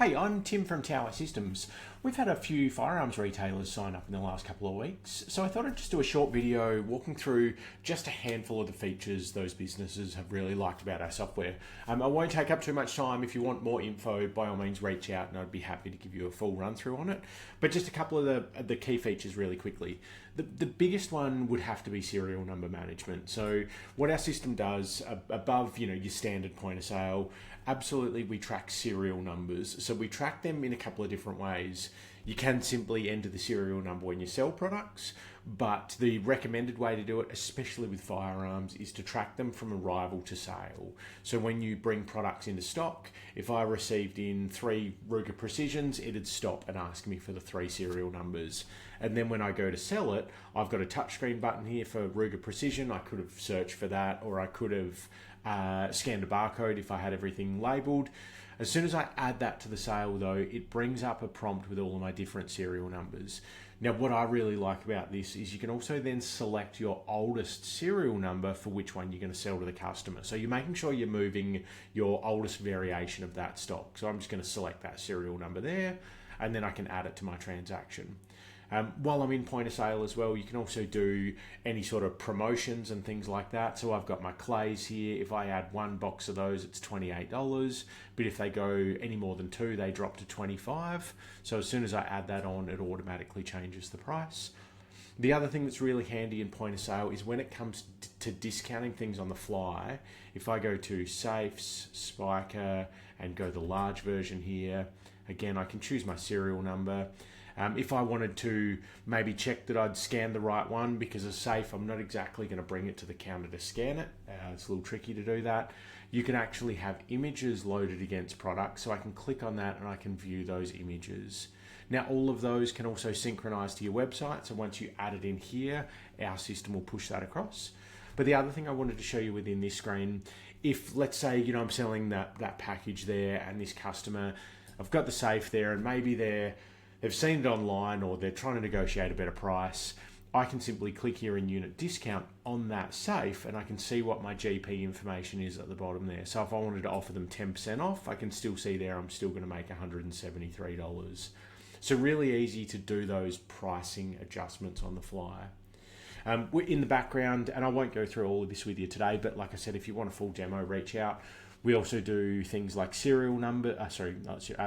Hey, I'm Tim from Tower Systems. We've had a few firearms retailers sign up in the last couple of weeks, so I thought I'd just do a short video walking through just a handful of the features those businesses have really liked about our software. I won't take up too much time. If you want more info, by all means reach out and I'd be happy to give you a full run through on it. But just a couple of the key features really quickly. The biggest one would have to be serial number management. So what our system does above your standard point of sale, absolutely we track serial numbers. So we track them in a couple of different ways. You can simply enter the serial number when you sell products, but the recommended way to do it, especially with firearms, is to track them from arrival to sale. So when you bring products into stock, if I received in 3 Ruger Precisions, it'd stop and ask me for the 3 serial numbers. And then when I go to sell it, I've got a touchscreen button here for Ruger Precision. I could have searched for that, or I could have scanned a barcode if I had everything labelled. As soon as I add that to the sale though, it brings up a prompt with all of my different serial numbers. Now what I really like about this is you can also then select your oldest serial number for which one you're going to sell to the customer. So you're making sure you're moving your oldest variation of that stock. So I'm just going to select that serial number there, and then I can add it to my transaction. While I'm in point of sale as well, you can also do any sort of promotions and things like that. So I've got my clays here. If I add 1 box of those, it's $28. But if they go any more than 2, they drop to $25. So as soon as I add that on, it automatically changes the price. The other thing that's really handy in point of sale is when it comes to discounting things on the fly. If I go to safes, spiker, and go the large version here, again, I can choose my serial number. If I wanted to maybe check that I'd scanned the right one, because a safe, I'm not exactly going to bring it to the counter to scan it. It's a little tricky to do that. You can actually have images loaded against products, so I can click on that and I can view those images. Now all of those can also synchronize to your website, so once you add it in here, our system will push that across. But the other thing I wanted to show you within this screen, if let's say I'm selling that package there, and this customer, I've got the safe there, and maybe they've seen it online or they're trying to negotiate a better price, I can simply click here in unit discount on that safe and I can see what my GP information is at the bottom there. So if I wanted to offer them 10% off, I can still see there I'm still going to make $173. So really easy to do those pricing adjustments on the fly. In the background, and I won't go through all of this with you today, but like I said, if you want a full demo, reach out. We also do things like serial number,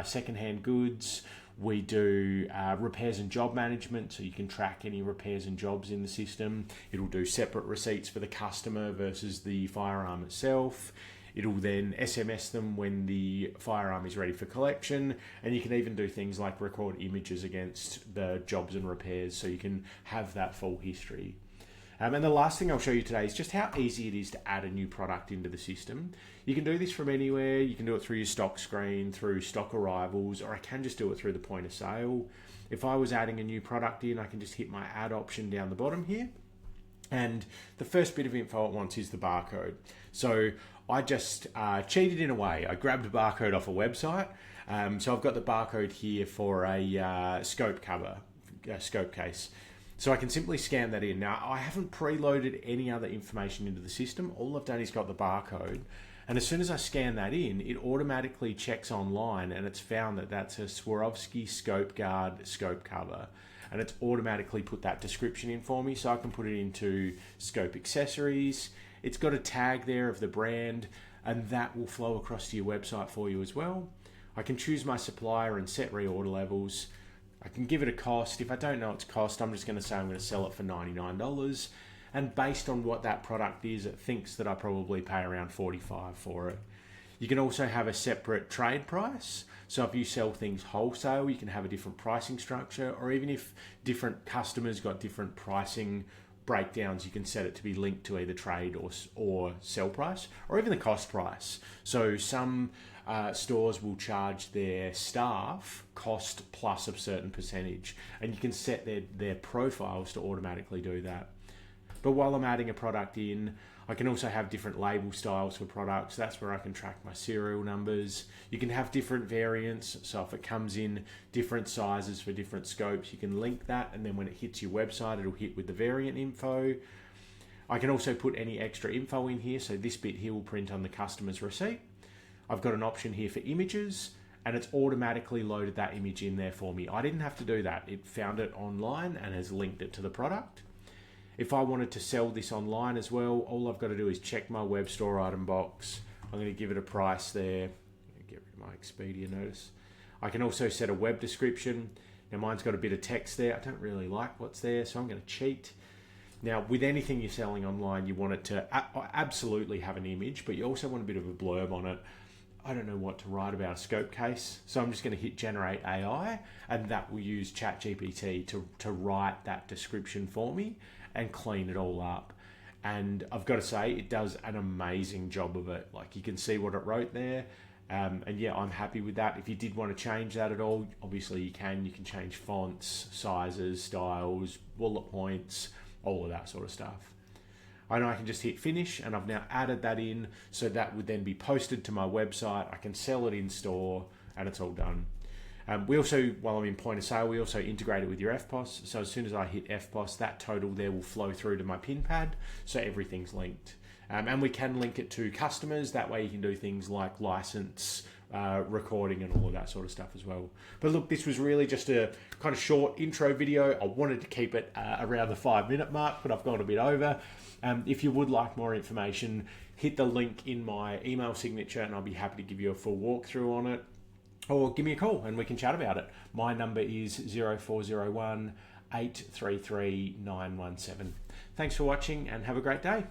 secondhand goods. We do repairs and job management, so you can track any repairs and jobs in the system. It'll do separate receipts for the customer versus the firearm itself. It'll then SMS them when the firearm is ready for collection, and you can even do things like record images against the jobs and repairs, so you can have that full history. And the last thing I'll show you today is just how easy it is to add a new product into the system. You can do this from anywhere. You can do it through your stock screen, through stock arrivals, or I can just do it through the point of sale. If I was adding a new product in, I can just hit my add option down the bottom here. And the first bit of info it wants is the barcode. So I just cheated in a way. I grabbed a barcode off a website. So I've got the barcode here for a scope case. So I can simply scan that in. Now, I haven't preloaded any other information into the system. All I've done is got the barcode. And as soon as I scan that in, it automatically checks online, and it's found that that's a Swarovski Scope Guard scope cover. And it's automatically put that description in for me, so I can put it into scope accessories. It's got a tag there of the brand, and that will flow across to your website for you as well. I can choose my supplier and set reorder levels. I can give it a cost. If I don't know its cost, I'm just going to say I'm going to sell it for $99. And based on what that product is, it thinks that I probably pay around $45 for it. You can also have a separate trade price. So if you sell things wholesale, you can have a different pricing structure, or even if different customers got different pricing breakdowns, you can set it to be linked to either trade or sell price, or even the cost price. So some stores will charge their staff cost plus a certain percentage, and you can set their profiles to automatically do that. But while I'm adding a product in, I can also have different label styles for products. That's where I can track my serial numbers. You can have different variants. So if it comes in different sizes for different scopes, you can link that, and then when it hits your website, it'll hit with the variant info. I can also put any extra info in here. So this bit here will print on the customer's receipt. I've got an option here for images, and it's automatically loaded that image in there for me. I didn't have to do that. It found it online and has linked it to the product. If I wanted to sell this online as well, all I've got to do is check my web store item box. I'm going to give it a price there. Get rid of my Expedia notice. I can also set a web description. Now mine's got a bit of text there. I don't really like what's there, so I'm going to cheat. Now, with anything you're selling online, you want it to absolutely have an image, but you also want a bit of a blurb on it. I don't know what to write about a scope case, so I'm just going to hit Generate AI, and that will use ChatGPT to write that description for me and clean it all up. And I've got to say, it does an amazing job of it. Like, you can see what it wrote there. And yeah, I'm happy with that. If you did want to change that at all, obviously you can. You can change fonts, sizes, styles, bullet points, all of that sort of stuff. I know I can just hit finish, and I've now added that in, so that would then be posted to my website. I can sell it in store, and it's all done. We also, while I'm in point of sale, we also integrate it with your FPOS. So as soon as I hit FPOS, that total there will flow through to my pin pad, so everything's linked. And we can link it to customers. That way you can do things like license, recording, and all of that sort of stuff as well. But look, this was really just a kind of short intro video. I wanted to keep it around the 5-minute mark, but I've gone a bit over. If you would like more information, hit the link in my email signature and I'll be happy to give you a full walkthrough on it. Or give me a call and we can chat about it. My number is 0401 833 917. Thanks for watching and have a great day.